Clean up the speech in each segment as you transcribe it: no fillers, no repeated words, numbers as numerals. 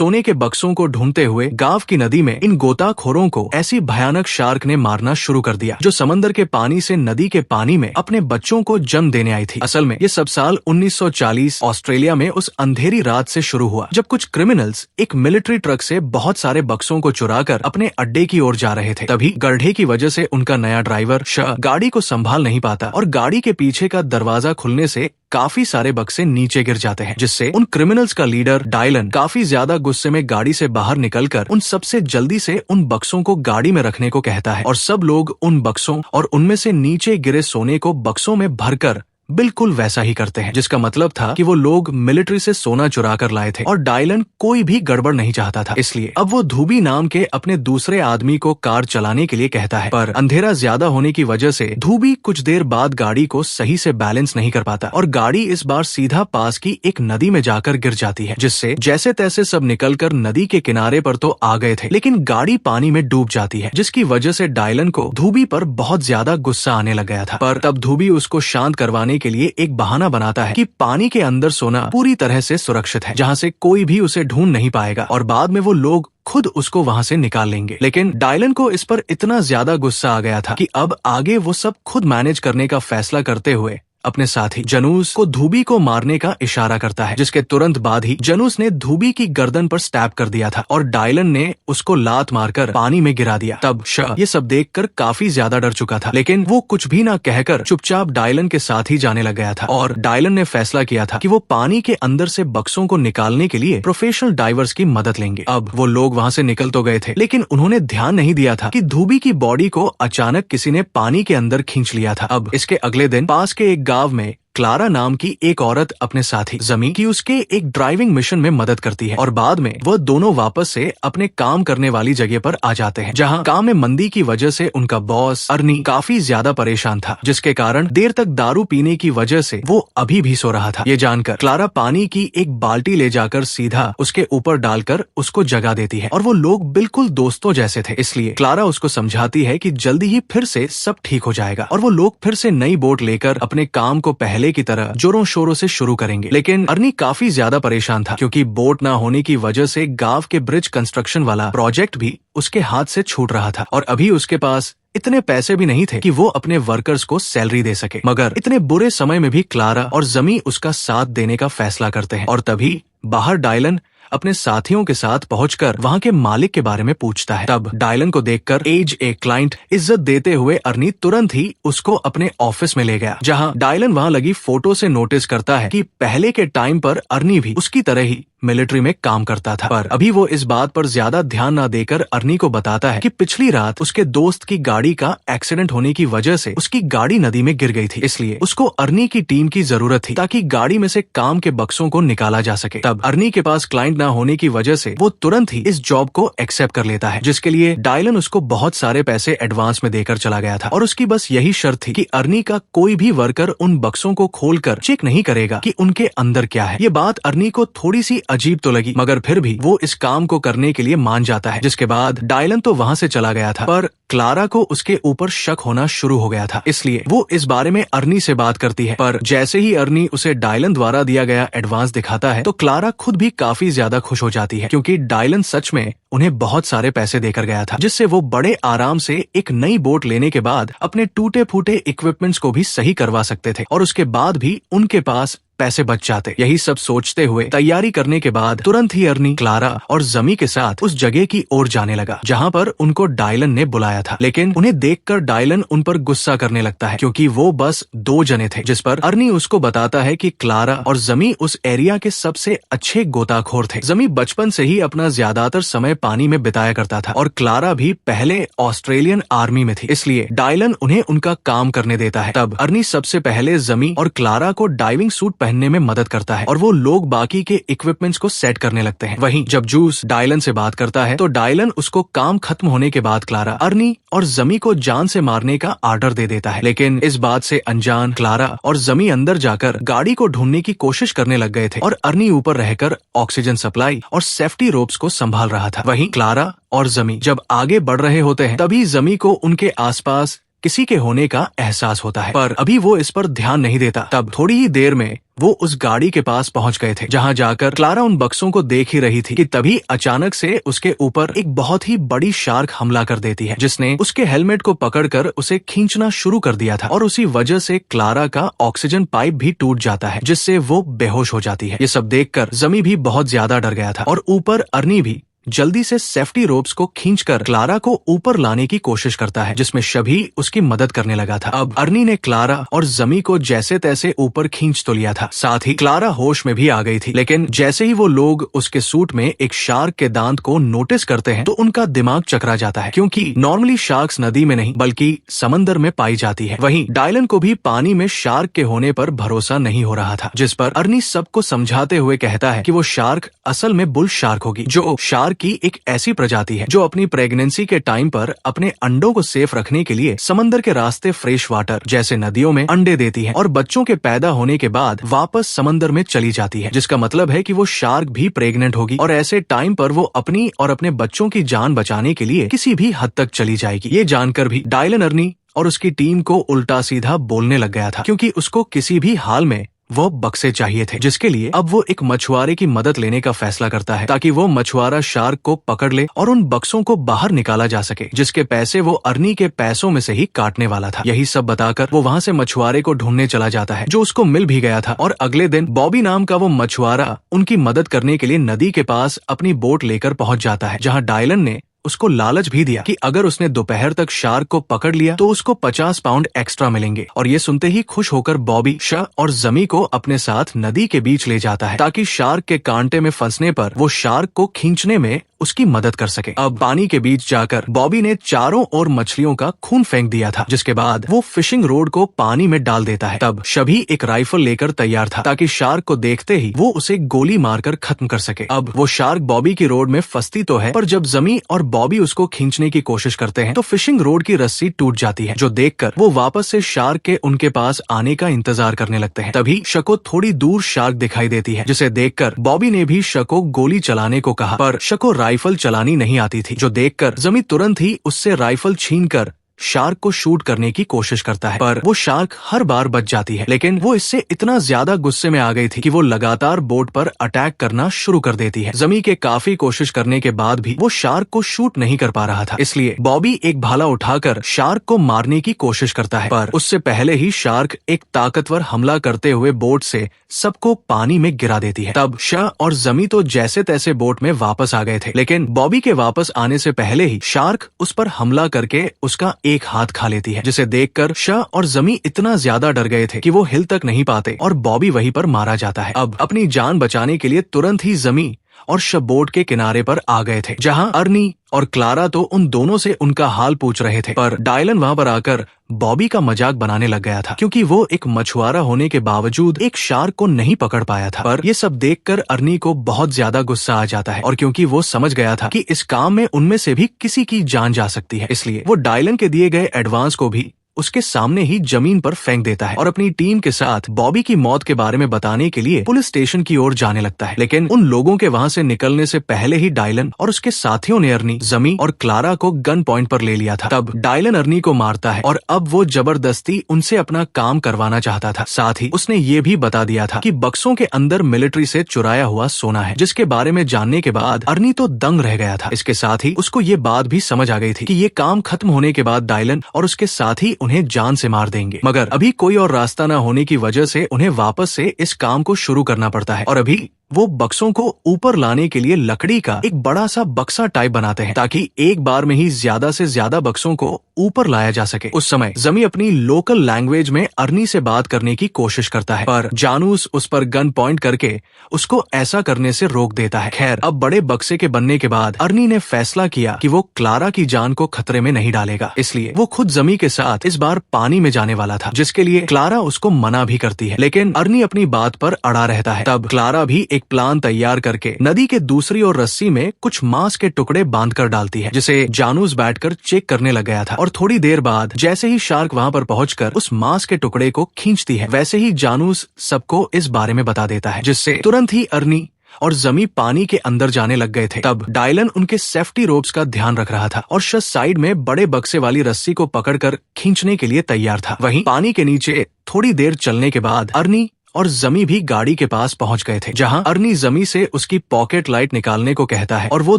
सोने के बक्सों को ढूंढते हुए गांव की नदी में इन गोताखोरों को ऐसी भयानक शार्क ने मारना शुरू कर दिया जो समंदर के पानी से नदी के पानी में अपने बच्चों को जन्म देने आई थी। असल में ये सब साल 1940 ऑस्ट्रेलिया में उस अंधेरी रात से शुरू हुआ जब कुछ क्रिमिनल्स एक मिलिट्री ट्रक से बहुत सारे बक्सों को चुराकर अपने अड्डे की ओर जा रहे थे। तभी गड्ढे की वजह से उनका नया ड्राइवर गाड़ी को संभाल नहीं पाता और गाड़ी के पीछे का दरवाजा खुलने से काफी सारे बक्से नीचे गिर जाते हैं, जिससे उन क्रिमिनल्स का लीडर डायलन काफी ज्यादा गुस्से में गाड़ी से बाहर निकलकर उन सबसे जल्दी से उन बक्सों को गाड़ी में रखने को कहता है और सब लोग उन बक्सों और उनमें से नीचे गिरे सोने को बक्सों में भरकर बिल्कुल वैसा ही करते हैं, जिसका मतलब था कि वो लोग मिलिट्री से सोना चुरा कर लाए थे और डायलन कोई भी गड़बड़ नहीं चाहता था। इसलिए अब वो धूबी नाम के अपने दूसरे आदमी को कार चलाने के लिए कहता है, पर अंधेरा ज्यादा होने की वजह से धूबी कुछ देर बाद गाड़ी को सही से बैलेंस नहीं कर पाता और गाड़ी इस बार सीधा पास की एक नदी में जाकर गिर जाती है, जिससे जैसे तैसे सब निकलकर नदी के किनारे पर तो आ गए थे, लेकिन गाड़ी पानी में डूब जाती है, जिसकी वजह से डायलन को धूबी पर बहुत ज्यादा गुस्सा आने लग गया था। पर तब धूबी उसको शांत करवाने के लिए एक बहाना बनाता है कि पानी के अंदर सोना पूरी तरह से सुरक्षित है, जहां से कोई भी उसे ढूंढ नहीं पाएगा और बाद में वो लोग खुद उसको वहां से निकाल लेंगे। लेकिन डायलन को इस पर इतना ज्यादा गुस्सा आ गया था कि अब आगे वो सब खुद मैनेज करने का फैसला करते हुए अपने साथी जनूस को धूबी को मारने का इशारा करता है, जिसके तुरंत बाद ही जनूस ने धूबी की गर्दन पर स्टैब कर दिया था और डायलन ने उसको लात मारकर पानी में गिरा दिया। तब ये सब देखकर काफी ज्यादा डर चुका था, लेकिन वो कुछ भी ना कहकर चुपचाप डायलन के साथ ही जाने लग गया था और डायलन ने फैसला किया था कि वो पानी के अंदर से बक्सों को निकालने के लिए प्रोफेशनल डाइवर्स की मदद लेंगे। अब वो लोग वहाँ से निकल तो गए थे, लेकिन उन्होंने ध्यान नहीं दिया था कि धूबी की बॉडी को अचानक किसी ने पानी के अंदर खींच लिया था। अब इसके अगले दिन पास के एक गांव में क्लारा नाम की एक औरत अपने साथी जमी की उसके एक ड्राइविंग मिशन में मदद करती है और बाद में वह दोनों वापस से अपने काम करने वाली जगह पर आ जाते हैं, जहां काम में मंदी की वजह से उनका बॉस अर्नी काफी ज्यादा परेशान था, जिसके कारण देर तक दारू पीने की वजह से वो अभी भी सो रहा था। ये जानकर क्लारा पानी की एक बाल्टी ले जाकर सीधा उसके ऊपर डालकर उसको जगा देती है और वो लोग बिल्कुल दोस्तों जैसे थे, इसलिए क्लारा उसको समझाती है कि जल्दी ही फिर से सब ठीक हो जाएगा और वो लोग फिर से नई बोट लेकर अपने काम को पहले की तरह जोरों शोरों से शुरू करेंगे। लेकिन अर्नी काफी ज्यादा परेशान था क्योंकि बोट ना होने की वजह से गांव के ब्रिज कंस्ट्रक्शन वाला प्रोजेक्ट भी उसके हाथ से छूट रहा था और अभी उसके पास इतने पैसे भी नहीं थे कि वो अपने वर्कर्स को सैलरी दे सके। मगर इतने बुरे समय में भी क्लारा और जमी उसका साथ देने का फैसला करते हैं और तभी बाहर डायलन अपने साथियों के साथ पहुंचकर वहां के मालिक के बारे में पूछता है। तब डायलन को देखकर एज ए क्लाइंट इज्जत देते हुए अर्नी तुरंत ही उसको अपने ऑफिस में ले गया, जहां डायलन वहां लगी फोटो से नोटिस करता है कि पहले के टाइम पर अर्नी भी उसकी तरह ही मिलिट्री में काम करता था, पर अभी वो इस बात पर ज्यादा ध्यान न देकर अर्नी को बताता है कि पिछली रात उसके दोस्त की गाड़ी का एक्सीडेंट होने की वजह से उसकी गाड़ी नदी में गिर गई थी, इसलिए उसको अर्नी की टीम की जरूरत थी ताकि गाड़ी में से काम के बक्सों को निकाला जा सके। तब अर्नी के पास क्लाइंट न होने की वजह से वो तुरंत ही इस जॉब को एक्सेप्ट कर लेता है, जिसके लिए डायलन उसको बहुत सारे पैसे एडवांस में देकर चला गया था और उसकी बस यही शर्त थी कि अर्नी का कोई भी वर्कर उन बक्सों को खोलकर चेक नहीं करेगा कि उनके अंदर क्या है। ये बात अर्नी को थोड़ी सी अजीब तो लगी, मगर फिर भी वो इस काम को करने के लिए मान जाता है, जिसके बाद डायलन तो वहां से चला गया था, पर क्लारा को उसके ऊपर शक होना शुरू हो गया था, इसलिए वो इस बारे में अर्नी से बात करती है। पर जैसे ही अर्नी उसे डायलन द्वारा दिया गया एडवांस दिखाता है तो क्लारा खुद भी काफी ज्यादा खुश हो जाती है, क्योंकि डायलन सच में उन्हें बहुत सारे पैसे देकर गया था, जिससे वो बड़े आराम से एक नई बोट लेने के बाद अपने टूटे फूटे इक्विपमेंट्स को भी सही करवा सकते थे और उसके बाद भी उनके पास पैसे बच जाते। यही सब सोचते हुए तैयारी करने के बाद तुरंत ही अर्नी क्लारा और जमी के साथ उस जगह की ओर जाने लगा जहां पर उनको डायलन ने बुलाया था, लेकिन उन्हें देखकर डायलन उन पर गुस्सा करने लगता है क्योंकि वो बस 2 जने थे, जिस पर अर्नी उसको बताता है कि क्लारा और जमी उस एरिया के सबसे अच्छे गोताखोर थे। जमी बचपन से ही अपना ज्यादातर समय पानी में बिताया करता था और क्लारा भी पहले ऑस्ट्रेलियन आर्मी में थी, इसलिए डायलन उन्हें उनका काम करने देता है। तब अर्नी सबसे पहले जमी और क्लारा को डाइविंग सूट पहनने में मदद करता है और वो लोग बाकी के इक्विपमेंट्स को सेट करने लगते हैं। वहीं जब जूस डायलन से बात करता है तो डायलन उसको काम खत्म होने के बाद क्लारा, अर्नी और जमी को जान से मारने का आर्डर दे देता है, लेकिन इस बात से अनजान क्लारा और जमी अंदर जाकर गाड़ी को ढूंढने की कोशिश करने लग गए थे और अर्नी ऊपर रहकर ऑक्सीजन सप्लाई और सेफ्टी रोप्स को संभाल रहा था। वहीं क्लारा और जमी जब आगे बढ़ रहे होते हैं तभी जमी को उनके आसपास किसी के होने का एहसास होता है, पर अभी वो इस पर ध्यान नहीं देता। तब थोड़ी ही देर में वो उस गाड़ी के पास पहुंच गए थे, जहां जाकर क्लारा उन बक्सों को देख ही रही थी कि तभी अचानक से उसके ऊपर एक बहुत ही बड़ी शार्क हमला कर देती है, जिसने उसके हेलमेट को पकड़कर उसे खींचना शुरू कर दिया था और उसी वजह से क्लारा का ऑक्सीजन पाइप भी टूट जाता है, जिससे वो बेहोश हो जाती है। ये सब देखकर जमी भी बहुत ज्यादा डर गया था और ऊपर अर्नी भी जल्दी से सेफ्टी रोप्स को खींचकर क्लारा को ऊपर लाने की कोशिश करता है, जिसमें शभी उसकी मदद करने लगा था। अब अर्नी ने क्लारा और जमी को जैसे तैसे ऊपर खींच तो लिया था, साथ ही क्लारा होश में भी आ गई थी। लेकिन जैसे ही वो लोग उसके सूट में एक शार्क के दांत को नोटिस करते हैं तो उनका दिमाग चकरा जाता है, क्योंकि नॉर्मली शार्क्स नदी में नहीं बल्कि समंदर में पाई जाती है। वहीं डायलन को भी पानी में शार्क के होने पर भरोसा नहीं हो रहा था, जिस पर अर्नी सबको समझाते हुए कहता है कि वो शार्क असल में बुल शार्क होगी, जो शार्क की एक ऐसी प्रजाति है जो अपनी प्रेगनेंसी के टाइम पर अपने अंडों को सेफ रखने के लिए समंदर के रास्ते फ्रेश वाटर जैसे नदियों में अंडे देती है और बच्चों के पैदा होने के बाद वापस समंदर में चली जाती है, जिसका मतलब है कि वो शार्क भी प्रेग्नेंट होगी और ऐसे टाइम पर वो अपनी और अपने बच्चों की जान बचाने के लिए किसी भी हद तक चली जाएगी। ये जानकर भी डायलन अर्नी और उसकी टीम को उल्टा सीधा बोलने लग गया था, क्योंकि उसको किसी भी हाल में वो बक्से चाहिए थे, जिसके लिए अब वो एक मछुआरे की मदद लेने का फैसला करता है ताकि वो मछुआरा शार्क को पकड़ ले और उन बक्सों को बाहर निकाला जा सके, जिसके पैसे वो अर्नी के पैसों में से ही काटने वाला था। यही सब बताकर वो वहाँ से मछुआरे को ढूंढने चला जाता है, जो उसको मिल भी गया था। और अगले दिन बॉबी नाम का वो मछुआरा उनकी मदद करने के लिए नदी के पास अपनी बोट लेकर पहुंच जाता है, जहाँ डायलन ने उसको लालच भी दिया कि अगर उसने दोपहर तक शार्क को पकड़ लिया तो उसको 50 पाउंड एक्स्ट्रा मिलेंगे। और ये सुनते ही खुश होकर बॉबी शाह और जमी को अपने साथ नदी के बीच ले जाता है ताकि शार्क के कांटे में फंसने पर वो शार्क को खींचने में उसकी मदद कर सके। अब पानी के बीच जाकर बॉबी ने चारों ओर मछलियों का खून फेंक दिया था, जिसके बाद वो फिशिंग रोड को पानी में डाल देता है। तब शभी एक राइफल लेकर तैयार था ताकि शार्क को देखते ही वो उसे गोली मारकर खत्म कर सके। अब वो शार्क बॉबी की रोड में फंसती तो है, पर जब जमी और बॉबी उसको खींचने की कोशिश करते हैं तो फिशिंग रोड की रस्सी टूट जाती है, जो देखकर वो वापस से शार्क के उनके पास आने का इंतजार करने लगते हैं। तभी शको थोड़ी दूर शार्क दिखाई देती है, जिसे देखकर बॉबी ने भी शको गोली चलाने को कहा, पर शको राइफल चलानी नहीं आती थी, जो देखकर जमी तुरंत ही उससे राइफल छीनकर शार्क को शूट करने की कोशिश करता है, पर वो शार्क हर बार बच जाती है। लेकिन वो इससे इतना ज्यादा गुस्से में आ गई थी कि वो लगातार बोट पर अटैक करना शुरू कर देती है। जमी के काफी कोशिश करने के बाद भी वो शार्क को शूट नहीं कर पा रहा था, इसलिए बॉबी एक भाला उठाकर शार्क को मारने की कोशिश करता है, पर उससे पहले ही शार्क एक ताकतवर हमला करते हुए बोट से सबको पानी में गिरा देती है। तब शाह और जमी तो जैसे तैसे बोट में वापस आ गए थे, लेकिन बॉबी के वापस आने से पहले ही शार्क उस पर हमला करके उसका एक हाथ खा लेती है, जिसे देखकर शाह और जमी इतना ज्यादा डर गए थे कि वो हिल तक नहीं पाते और बॉबी वहीं पर मारा जाता है। अब अपनी जान बचाने के लिए तुरंत ही जमी और शब बोट के किनारे पर आ गए थे, जहां अर्नी और क्लारा तो उन दोनों से उनका हाल पूछ रहे थे, पर डायलन वहां पर आकर बॉबी का मजाक बनाने लग गया था, क्योंकि वो एक मछुआरा होने के बावजूद एक शार्क को नहीं पकड़ पाया था। पर ये सब देखकर अर्नी को बहुत ज्यादा गुस्सा आ जाता है, और क्योंकि वो समझ गया था कि इस काम में उनमें से भी किसी की जान जा सकती है, इसलिए वो डायलन के दिए गए एडवांस को भी उसके सामने ही जमीन पर फेंक देता है और अपनी टीम के साथ बॉबी की मौत के बारे में बताने के लिए पुलिस स्टेशन की ओर जाने लगता है। लेकिन उन लोगों के वहां से निकलने से पहले ही डायलन और उसके साथियों ने अर्नी, जमी और क्लारा को गन पॉइंट पर ले लिया था। तब डायलन अर्नी को मारता है और अब वो जबरदस्ती उनसे अपना काम करवाना चाहता था। साथ ही उसने ये भी बता दिया था कि बक्सों के अंदर मिलिट्री से चुराया हुआ सोना है, जिसके बारे में जानने के बाद अर्नी तो दंग रह गया था। इसके साथ ही उसको ये बात भी समझ आ गई थी कि ये काम खत्म होने के बाद डायलन और उसके साथी उन्हें जान से मार देंगे, मगर अभी कोई और रास्ता न होने की वजह से उन्हें वापस से इस काम को शुरू करना पड़ता है। और अभी वो बक्सों को ऊपर लाने के लिए लकड़ी का एक बड़ा सा बक्सा टाइप बनाते हैं ताकि एक बार में ही ज्यादा से ज्यादा बक्सों को ऊपर लाया जा सके। उस समय जमी अपनी लोकल लैंग्वेज में अर्नी से बात करने की कोशिश करता है, पर जानूस उस पर गन पॉइंट करके उसको ऐसा करने से रोक देता है। खैर, अब बड़े बक्से के बनने के बाद अर्नी ने फैसला किया कि वो क्लारा की जान को खतरे में नहीं डालेगा, इसलिए वो खुद जमी के साथ इस बार पानी में जाने वाला था, जिसके लिए क्लारा उसको मना भी करती है। लेकिन अर्नी अपनी बात पर अड़ा रहता है। तब क्लारा भी एक प्लान तैयार करके नदी के दूसरी ओर रस्सी में कुछ मांस के टुकड़े बांधकर डालती है, जिसे जानूस बैठकर चेक करने लग गया था। और थोड़ी देर बाद जैसे ही शार्क वहां पर पहुंचकर उस मांस के टुकड़े को खींचती है, वैसे ही जानूस सबको इस बारे में बता देता है, जिससे तुरंत ही अर्नी और जमी पानी के अंदर जाने लग गए थे। तब डायलन उनके सेफ्टी रोप्स का ध्यान रख रहा था और शस साइड में बड़े बक्से वाली रस्सी को पकड़कर खींचने के लिए तैयार था। वहीं पानी के नीचे थोड़ी देर चलने के बाद अर्नी और जमी भी गाड़ी के पास पहुंच गए थे, जहां अर्नी जमी से उसकी पॉकेट लाइट निकालने को कहता है और वो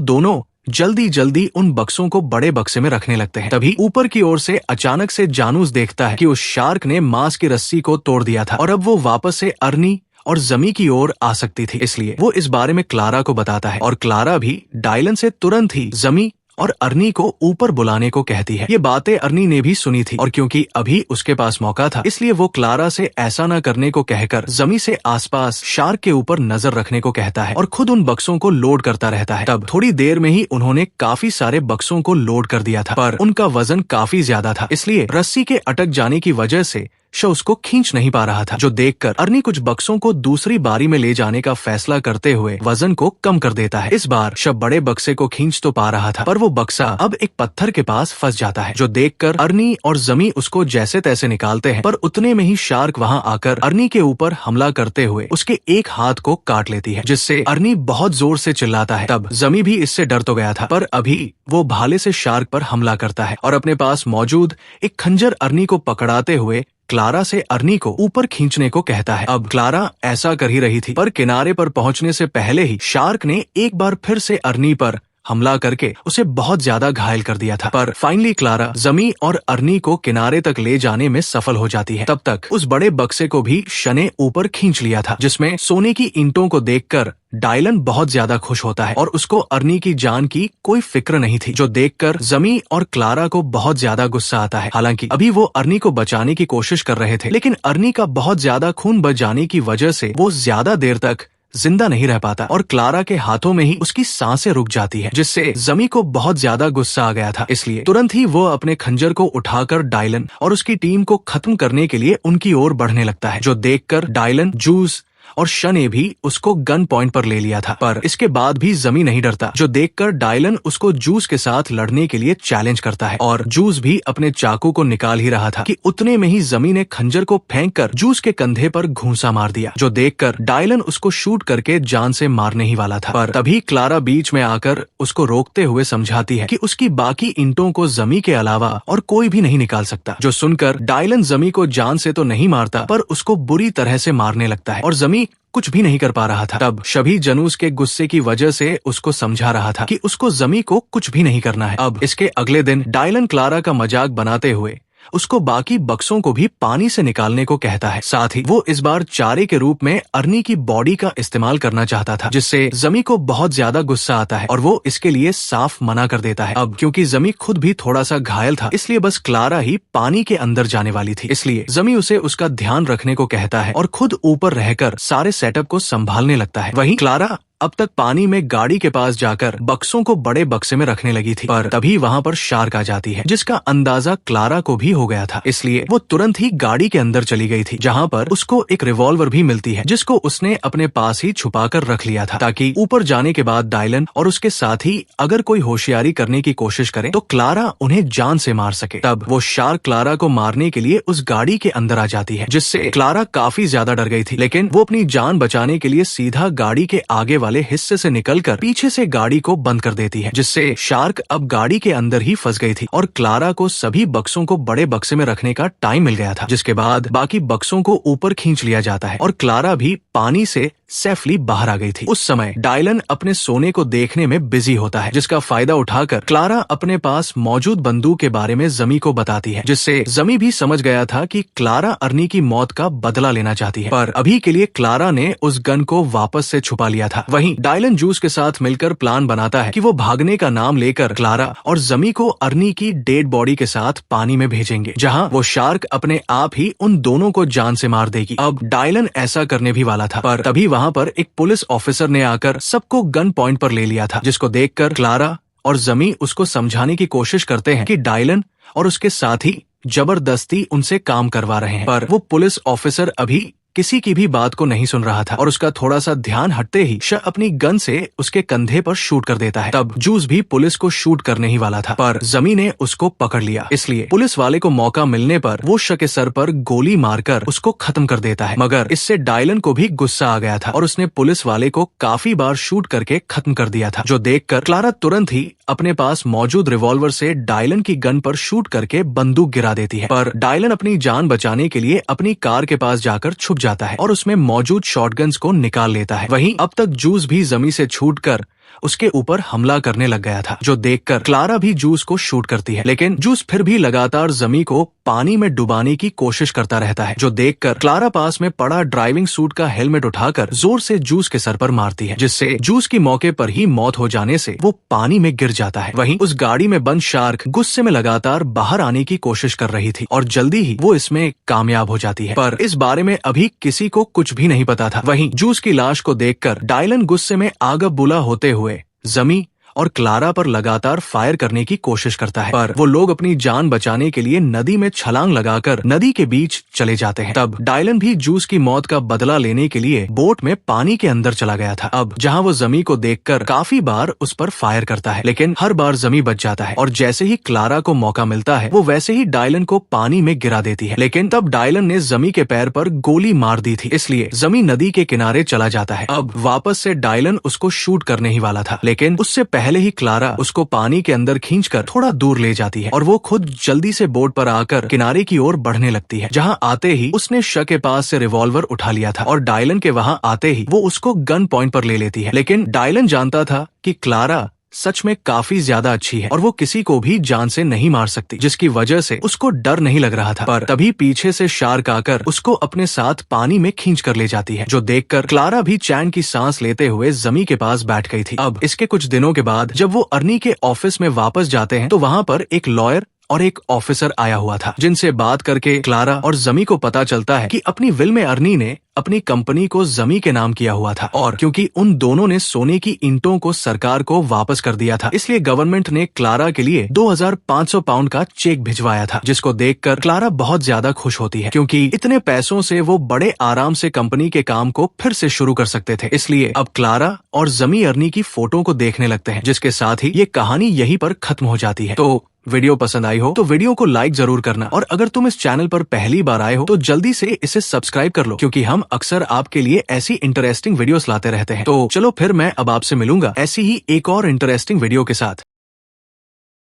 दोनों जल्दी जल्दी उन बक्सों को बड़े बक्से में रखने लगते हैं। तभी ऊपर की ओर से अचानक से जानूस देखता है कि उस शार्क ने मांस की रस्सी को तोड़ दिया था और अब वो वापस से अर्नी और जमी की ओर आ सकती थी। इसलिए वो इस बारे में क्लारा को बताता है और क्लारा भी डायलन से तुरंत ही जमी और अर्नी को ऊपर बुलाने को कहती है। ये बातें अर्नी ने भी सुनी थी और क्योंकि अभी उसके पास मौका था, इसलिए वो क्लारा से ऐसा न करने को कहकर जमी से आसपास शार्क के ऊपर नजर रखने को कहता है और खुद उन बक्सों को लोड करता रहता है। तब थोड़ी देर में ही उन्होंने काफी सारे बक्सों को लोड कर दिया था, पर उनका वजन काफी ज्यादा था, इसलिए रस्सी के अटक जाने की वजह से शो उसको खींच नहीं पा रहा था, जो देखकर अर्नी कुछ बक्सों को दूसरी बारी में ले जाने का फैसला करते हुए वजन को कम कर देता है। इस बार शव बड़े बक्से को खींच तो पा रहा था, पर वो बक्सा अब एक पत्थर के पास फंस जाता है, जो देखकर अर्नी और जमी उसको जैसे तैसे निकालते हैं, पर उतने में ही शार्क वहां आकर अर्नी के ऊपर हमला करते हुए उसके एक हाथ को काट लेती है, जिससे अर्नी बहुत जोर से चिल्लाता है। तब जमी भी इससे डर तो गया था, पर अभी वो भाले से शार्क पर हमला करता है और अपने पास मौजूद एक खंजर अर्नी को पकड़ाते हुए क्लारा से अर्नी को ऊपर खींचने को कहता है। अब क्लारा ऐसा कर ही रही थी, पर किनारे पर पहुंचने से पहले ही शार्क ने एक बार फिर से अर्नी पर हमला करके उसे बहुत ज्यादा घायल कर दिया था। पर फाइनली क्लारा जमी और अर्नी को किनारे तक ले जाने में सफल हो जाती है। तब तक उस बड़े बक्से को भी शन ने ऊपर खींच लिया था, जिसमें सोने की ईंटों को देखकर डायलन बहुत ज्यादा खुश होता है और उसको अर्नी की जान की कोई फिक्र नहीं थी, जो देखकर जमी और क्लारा को बहुत ज्यादा गुस्सा आता है। हालांकि अभी वो अर्नी को बचाने की कोशिश कर रहे थे, लेकिन अर्नी का बहुत ज्यादा खून बच जाने की वजह से वो ज्यादा देर तक जिंदा नहीं रह पाता और क्लारा के हाथों में ही उसकी सांसें रुक जाती है, जिससे जमी को बहुत ज्यादा गुस्सा आ गया था। इसलिए तुरंत ही वो अपने खंजर को उठाकर डायलन और उसकी टीम को खत्म करने के लिए उनकी ओर बढ़ने लगता है, जो देखकर डायलन, जूस और शन ने भी उसको गन पॉइंट पर ले लिया था। पर इसके बाद भी जमी नहीं डरता, जो देखकर डायलन उसको जूस के साथ लड़ने के लिए चैलेंज करता है और जूस भी अपने चाकू को निकाल ही रहा था कि उतने में ही जमी ने खंजर को फेंककर जूस के कंधे पर घूंसा मार दिया, जो देखकर डायलन उसको शूट करके जान से मारने ही वाला था। पर तभी क्लारा बीच में आकर उसको रोकते हुए समझाती है कि उसकी बाकी ईंटों को जमी के अलावा और कोई भी नहीं निकाल सकता, जो सुनकर डायलन जमी को जान से तो नहीं मारता, पर उसको बुरी तरह से मारने लगता है और जमी कुछ भी नहीं कर पा रहा था। तब शभी जनूस के गुस्से की वजह से उसको समझा रहा था कि उसको जमी को कुछ भी नहीं करना है। अब इसके अगले दिन डायलन क्लारा का मजाक बनाते हुए उसको बाकी बक्सों को भी पानी से निकालने को कहता है। साथ ही वो इस बार चारे के रूप में अर्नी की बॉडी का इस्तेमाल करना चाहता था, जिससे जमी को बहुत ज्यादा गुस्सा आता है और वो इसके लिए साफ मना कर देता है। अब क्योंकि जमी खुद भी थोड़ा सा घायल था, इसलिए बस क्लारा ही पानी के अंदर जाने वाली थी, इसलिए जमी उसे उसका ध्यान रखने को कहता है और खुद ऊपर रहकर सारे सेटअप को संभालने लगता है। वहीं क्लारा अब तक पानी में गाड़ी के पास जाकर बक्सों को बड़े बक्से में रखने लगी थी, पर तभी वहां पर शार्क आ जाती है, जिसका अंदाजा क्लारा को भी हो गया था। इसलिए वो तुरंत ही गाड़ी के अंदर चली गई थी, जहां पर उसको एक रिवॉल्वर भी मिलती है, जिसको उसने अपने पास ही छुपाकर रख लिया था, ताकि ऊपर जाने के बाद डायलन और उसके साथी अगर कोई होशियारी करने की कोशिश करे तो क्लारा उन्हें जान से मार सके। तब वो शार्क क्लारा को मारने के लिए उस गाड़ी के अंदर आ जाती है, जिससे क्लारा काफी ज्यादा डर गई थी, लेकिन वो अपनी जान बचाने के लिए सीधा गाड़ी के आगे वाले हिस्से से निकलकर पीछे से गाड़ी को बंद कर देती है, जिससे शार्क अब गाड़ी के अंदर ही फंस गई थी और क्लारा को सभी बक्सों को बड़े बक्से में रखने का टाइम मिल गया था, जिसके बाद बाकी बक्सों को ऊपर खींच लिया जाता है और क्लारा भी पानी से सेफली बाहर आ गई थी। उस समय डायलन अपने सोने को देखने में बिजी होता है, जिसका फायदा उठाकर क्लारा अपने पास मौजूद बंदूक के बारे में जमी को बताती है, जिससे जमी भी समझ गया था कि क्लारा अर्नी की मौत का बदला लेना चाहती है, पर अभी के लिए क्लारा ने उस गन को वापस से छुपा लिया था। वहीं डायलन जूस के साथ मिलकर प्लान बनाता है कि वो भागने का नाम लेकर क्लारा और जमी को अर्नी की डेड बॉडी के साथ पानी में भेजेंगे, जहाँ वो शार्क अपने आप ही उन दोनों को जान से मार देगी। अब डायलन ऐसा करने भी वाला था, पर तभी वहाँ पर एक पुलिस ऑफिसर ने आकर सबको गन पॉइंट पर ले लिया था, जिसको देखकर क्लारा और जमी उसको समझाने की कोशिश करते हैं कि डायलन और उसके साथी जबरदस्ती उनसे काम करवा रहे हैं, पर वो पुलिस ऑफिसर अभी किसी की भी बात को नहीं सुन रहा था और उसका थोड़ा सा ध्यान हटते ही श अपनी गन से उसके कंधे पर शूट कर देता है। तब जूस भी पुलिस को शूट करने ही वाला था, पर जमी ने उसको पकड़ लिया। इसलिए पुलिस वाले को मौका मिलने पर वो श के सर पर गोली मारकर उसको खत्म कर देता है। मगर इससे डायलन को भी गुस्सा आ गया था और उसने पुलिस वाले को काफी बार शूट करके खत्म कर दिया था, जो देखकर क्लारा तुरंत ही अपने पास मौजूद रिवॉल्वर से डायलन की गन पर शूट करके बंदूक गिरा देती है। पर डायलन अपनी जान बचाने के लिए अपनी कार के पास जाकर छुप जाता है और उसमें मौजूद शॉटगन्स को निकाल लेता है। वहीं अब तक जूस भी जमी से छूटकर उसके ऊपर हमला करने लग गया था, जो देखकर क्लारा भी जूस को शूट करती है। लेकिन जूस फिर भी लगातार जमी को पानी में डुबाने की कोशिश करता रहता है, जो देखकर क्लारा पास में पड़ा ड्राइविंग सूट का हेलमेट उठाकर जोर से जूस के सर पर मारती है, जिससे जूस की मौके पर ही मौत हो जाने से वो पानी में गिर जाता है। वहीं उस गाड़ी में बंद शार्क गुस्से में लगातार बाहर आने की कोशिश कर रही थी और जल्दी ही वो इसमें कामयाब हो जाती है, पर इस बारे में अभी किसी को कुछ भी नहीं पता था। वहीं जूस की लाश को देखकर डायलन गुस्से में आग बुला होते हुए जमी और क्लारा पर लगातार फायर करने की कोशिश करता है, पर वो लोग अपनी जान बचाने के लिए नदी में छलांग लगाकर नदी के बीच चले जाते हैं। तब डायलन भी जूस की मौत का बदला लेने के लिए बोट में पानी के अंदर चला गया था। अब जहां वो जमी को देखकर काफी बार उस पर फायर करता है, लेकिन हर बार जमी बच जाता है और जैसे ही क्लारा को मौका मिलता है वो वैसे ही डायलन को पानी में गिरा देती है। लेकिन तब डायलन ने जमी के पैर पर गोली मार दी थी, इसलिए जमी नदी के किनारे चला जाता है। अब वापस से डायलन उसको शूट करने ही वाला था, लेकिन उससे पहले ही क्लारा उसको पानी के अंदर खींचकर थोड़ा दूर ले जाती है और वो खुद जल्दी से बोट पर आकर किनारे की ओर बढ़ने लगती है, जहां आते ही उसने श के पास से रिवॉल्वर उठा लिया था और डायलन के वहां आते ही वो उसको गन पॉइंट पर ले लेती है। लेकिन डायलन जानता था कि क्लारा सच में काफी ज्यादा अच्छी है और वो किसी को भी जान से नहीं मार सकती, जिसकी वजह से उसको डर नहीं लग रहा था। पर तभी पीछे से शार्क आकर उसको अपने साथ पानी में खींच कर ले जाती है, जो देखकर क्लारा भी चैन की सांस लेते हुए जमी के पास बैठ गई थी। अब इसके कुछ दिनों के बाद जब वो अर्नी के ऑफिस में वापस जाते हैं तो वहाँ पर एक लॉयर और एक ऑफिसर आया हुआ था, जिनसे बात करके क्लारा और जमी को पता चलता है कि अपनी विल में अर्नी ने अपनी कंपनी को जमी के नाम किया हुआ था और क्योंकि उन दोनों ने सोने की ईंटों को सरकार को वापस कर दिया था, इसलिए गवर्नमेंट ने क्लारा के लिए 2500 पाउंड का चेक भिजवाया था, जिसको देखकर क्लारा बहुत ज्यादा खुश होती है, क्योंकि इतने पैसों से वो बड़े आराम से कंपनी के काम को फिर से शुरू कर सकते थे। इसलिए अब क्लारा और जमी अर्नी की फोटो को देखने लगते हैं, जिसके साथ ही ये कहानी यहीं पर खत्म हो जाती है। तो वीडियो पसंद आई हो तो वीडियो को लाइक जरूर करना और अगर तुम इस चैनल पर पहली बार आए हो तो जल्दी से इसे सब्सक्राइब कर लो, क्योंकि हम अक्सर आपके लिए ऐसी इंटरेस्टिंग वीडियोस लाते रहते हैं। तो चलो फिर मैं अब आपसे मिलूंगा ऐसी ही एक और इंटरेस्टिंग वीडियो के साथ।